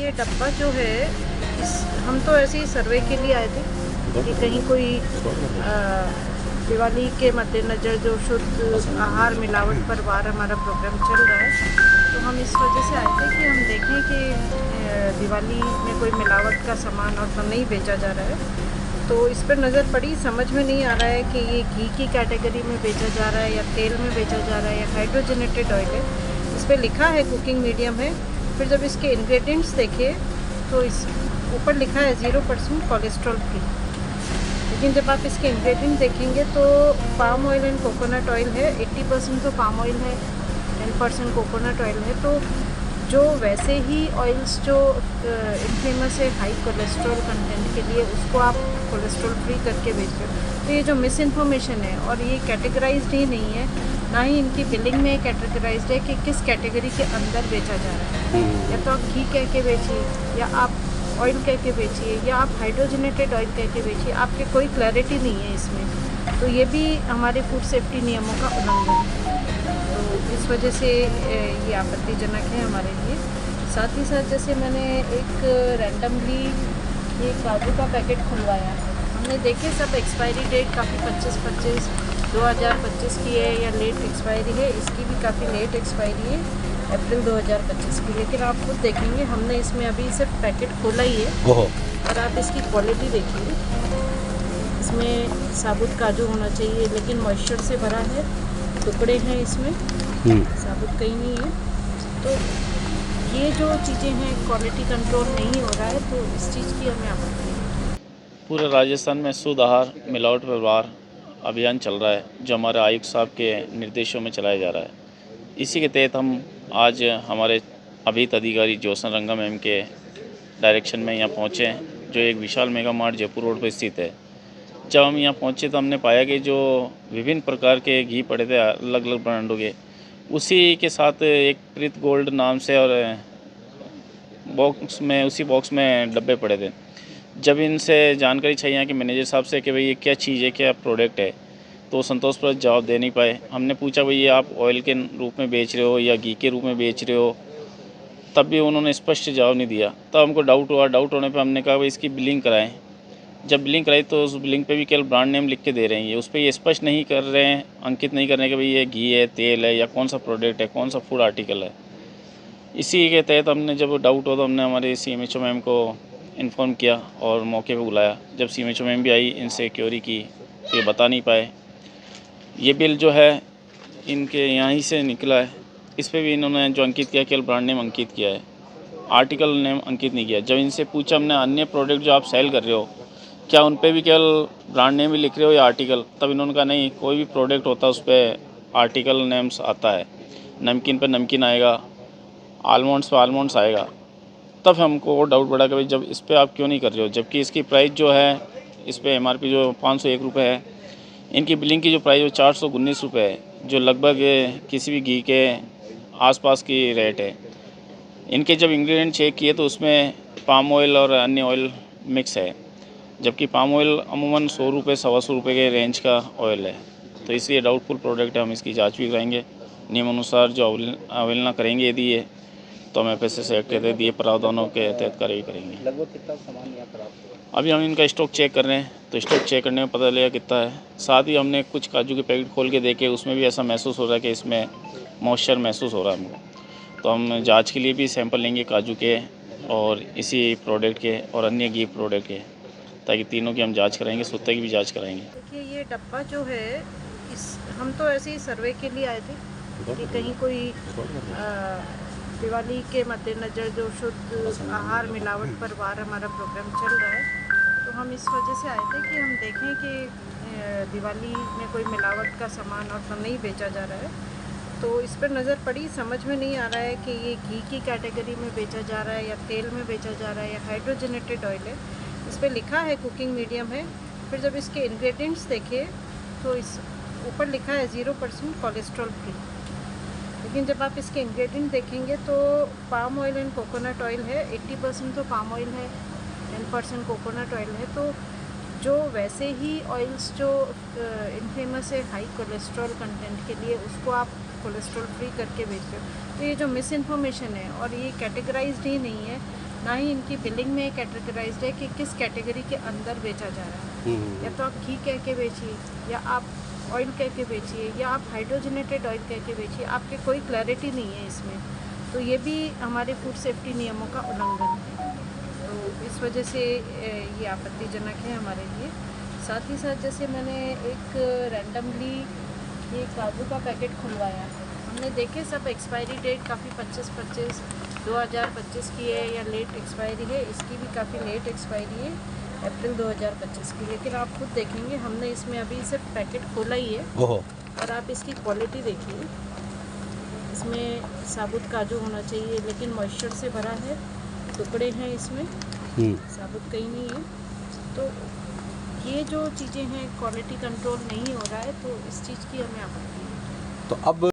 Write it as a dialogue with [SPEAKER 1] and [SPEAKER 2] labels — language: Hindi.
[SPEAKER 1] ये डब्बा जो है हम तो ऐसे ही सर्वे के लिए आए थे कि कहीं कोई दिवाली के मद्देनज़र जो शुद्ध आहार मिलावट पर वार हमारा प्रोग्राम चल रहा है, तो हम इस वजह से आए थे कि हम देखें कि दिवाली में कोई मिलावट का सामान और तो नहीं बेचा जा रहा है। तो इस पर नज़र पड़ी, समझ में नहीं आ रहा है कि ये घी की कैटेगरी में बेचा जा रहा है या तेल में बेचा जा रहा है या हाइड्रोजनेटेड ऑयल है। इस पर लिखा है कुकिंग मीडियम है, फिर जब इसके इंग्रेडिएंट्स देखे तो इस ऊपर लिखा है 0% कोलेस्ट्रॉल फ्री। लेकिन जब आप इसके इंग्रेडिएंट देखेंगे तो palm oil and coconut oil है, 80% तो पाम ऑयल है, 10% कोकोनट ऑयल है। तो जो वैसे ही ऑयल्स जो इनफेमस है हाई कोलेस्ट्रॉल कंटेंट के लिए, उसको आप कोलेस्ट्रॉल फ्री करके बेच रहे हो। तो ये जो मिस इन्फॉर्मेशन है, और ये कैटेगराइज्ड ही नहीं है, ना ही इनकी बिलिंग में कैटेगराइज्ड है कि किस कैटेगरी के अंदर बेचा जा रहा है। या तो आप घी कह के बेचिए, या आप ऑयल कह के बेचिए, या आप हाइड्रोजनेटेड ऑयल कह के बेचिए, आपके कोई क्लैरिटी नहीं है इसमें। तो ये भी हमारे फूड सेफ्टी नियमों का उल्लंघन है। तो इस वजह से ये आपत्तिजनक है हमारे लिए। साथ ही साथ जैसे मैंने एक रैंडमली ये काजू का पैकेट खुलवाया है, हमने देखे सब एक्सपायरी डेट काफ़ी 25 2025 की है या लेट एक्सपायरी है। इसकी भी काफ़ी लेट एक्सपायरी है, अप्रैल 2025 की। लेकिन आप खुद देखेंगे, हमने इसमें अभी सिर्फ पैकेट खोला ही है और आप इसकी क्वालिटी देखिए। इसमें साबुत काजू होना चाहिए, लेकिन मॉइस्चर से भरा है, टुकड़े हैं इसमें, साबुत कहीं नहीं है। तो ये जो चीज़ें हैं, क्वालिटी कंट्रोल नहीं हो रहा है, तो इस चीज़ की हमें आपत्ति है।
[SPEAKER 2] पूरे राजस्थान में शुद्ध आहार मिलावट पर वार अभियान चल रहा है, जो हमारे आयुक्त साहब के निर्देशों में चलाया जा रहा है। इसी के तहत हम आज हमारे अभिहित अधिकारी ज्योत्सना रंगम मैम के डायरेक्शन में यहाँ पहुँचे हैं, जो एक विशाल मेगा मार्ट जयपुर रोड पर स्थित है। जब हम यहाँ पहुँचे तो हमने पाया कि जो विभिन्न प्रकार के घी पड़े थे अलग अलग ब्रांडों के, उसी के साथ एक प्रीत गोल्ड नाम से और उसी बॉक्स में डब्बे पड़े थे। जब इनसे जानकारी चाहिए यहाँ के मैनेजर साहब से कि भाई ये क्या चीज़ है, क्या प्रोडक्ट है, तो संतोषप्रद जवाब दे नहीं पाए। हमने पूछा भाई ये आप ऑयल के रूप में बेच रहे हो या घी के रूप में बेच रहे हो, तब भी उन्होंने स्पष्ट जवाब नहीं दिया। तब हमको डाउट हुआ। डाउट होने पे हमने कहा भाई इसकी बिलिंग कराएं। जब बिलिंग कराई तो उस बिलिंग पे भी केवल ब्रांड नेम लिख के दे रहे हैं, ये उस पर ये स्पष्ट नहीं कर रहे हैं, अंकित नहीं कर रहे हैं कि भाई ये घी है, तेल है, या कौन सा प्रोडक्ट है, कौन सा फूड आर्टिकल है। इसी के तहत हमने जब डाउट हुआ तो हमने हमारे CMHO मैम को इन्फॉर्म किया और मौके पे बुलाया। जब CMHO मैम भी आई, इनसे क्वेरी की तो ये बता नहीं पाए। ये बिल जो है इनके यहाँ ही से निकला है, इस पे भी इन्होंने जो अंकित किया केवल ब्रांड नेम अंकित किया है, आर्टिकल नेम अंकित नहीं किया। जब इनसे पूछा हमने अन्य प्रोडक्ट जो आप सेल कर रहे हो, क्या उन पे भी केवल ब्रांड नेम ही लिख रहे हो या आर्टिकल, तब इन्होंने कहा नहीं, कोई भी प्रोडक्ट होता है उस पर आर्टिकल नेम्स आता है। नमकीन पर नमकीन आएगा, आलमंड्स पर आलमंड्स आएगा। तब हमको डाउट बढ़ा कि भाई जब इस पर आप क्यों नहीं कर रहे हो, जबकि इसकी प्राइस जो है, इस पर MRP जो 501 रुपये है, इनकी बिलिंग की जो प्राइस वो 419 रुपये है, जो लगभग किसी भी घी के आसपास की रेट है। इनके जब इंग्रेडिएंट चेक किए तो उसमें पाम ऑयल और अन्य ऑयल मिक्स है, जबकि पाम ऑयल अमूमन 100 रुपये 125 रुपये के रेंज का ऑयल है। तो इसलिए डाउटफुल प्रोडक्ट है, हम इसकी जांच भी कराएंगे। नियम अनुसार जो अवहेलना करेंगे यदि ये, तो हम FSS एक्ट के तहत दिए प्रावधानों के तहत कार्रवाई करेंगे।
[SPEAKER 3] लगभग कितना सामान यहाँ खराब हुआ?
[SPEAKER 2] अभी हम इनका स्टॉक चेक कर रहे हैं, तो स्टॉक चेक करने में पता चलेगा कितना है। साथ ही हमने कुछ काजू के पैकेट खोल के देखे, उसमें भी ऐसा महसूस हो रहा है कि इसमें मॉइस्चर महसूस हो रहा है हमको। तो हम जांच के लिए भी सैंपल लेंगे काजू के और इसी प्रोडक्ट के और अन्य घी प्रोडक्ट के, ताकि तीनों की हम जाँच कराएँगे, सुत्ते की भी जाँच कराएँगे।
[SPEAKER 1] देखिए, ये डब्बा जो है हम तो ऐसे ही सर्वे के लिए आए थे कि कहीं कोई दिवाली के मद्देनज़र जो शुद्ध आहार मिलावट पर वार हमारा प्रोग्राम चल रहा है, तो हम इस वजह से आए थे कि हम देखें कि दिवाली में कोई मिलावट का सामान और तो नहीं बेचा जा रहा है। तो इस पर नज़र पड़ी, समझ में नहीं आ रहा है कि ये घी की कैटेगरी में बेचा जा रहा है या तेल में बेचा जा रहा है या हाइड्रोजनेटेड ऑयल है। इस पर लिखा है कुकिंग मीडियम है, फिर जब इसके इंग्रेडिएंट्स देखे तो इस ऊपर लिखा है 0% कोलेस्ट्रॉल फ्री। लेकिन जब आप इसके इंग्रेडिएंट देखेंगे तो palm oil and coconut oil है, 80% तो पाम ऑयल है, 10% कोकोनट ऑयल है। तो जो वैसे ही ऑयल्स जो इनफेमस है हाई कोलेस्ट्रॉल कंटेंट के लिए, उसको आप कोलेस्ट्रॉल फ्री करके बेच रहे हो। तो ये जो मिस इन्फॉर्मेशन है, और ये कैटेगराइज्ड ही नहीं है, ना ही इनकी बिलिंग में कैटेगराइज्ड है कि किस कैटेगरी के अंदर बेचा जा रहा है। या तो आप घी कह के बेचिए, या आप ऑयल कह के बेचिए, या आप हाइड्रोजनेटेड ऑयल कह के बेचिए, आपके कोई क्लैरिटी नहीं है इसमें। तो ये भी हमारे फूड सेफ्टी नियमों का उल्लंघन है। तो इस वजह से ये आपत्तिजनक है हमारे लिए। साथ ही साथ जैसे मैंने एक रैंडमली ये काजू का पैकेट खुलवाया, हमने देखे सब एक्सपायरी डेट काफ़ी 25 2025 की है या लेट एक्सपायरी है। इसकी भी काफ़ी लेट एक्सपायरी है, अप्रैल 2025 की। लेकिन आप खुद देखेंगे हमने इसमें अभी सिर्फ पैकेट खोला ही है, और आप इसकी क्वालिटी देखिए। इसमें साबुत काजू होना चाहिए, लेकिन मॉइस्चर से भरा है, टुकड़े हैं इसमें, साबुत कहीं नहीं है। तो ये जो चीज़ें हैं, क्वालिटी कंट्रोल नहीं हो रहा है, तो इस चीज़ की हमें आपत्ति है।
[SPEAKER 4] तो अब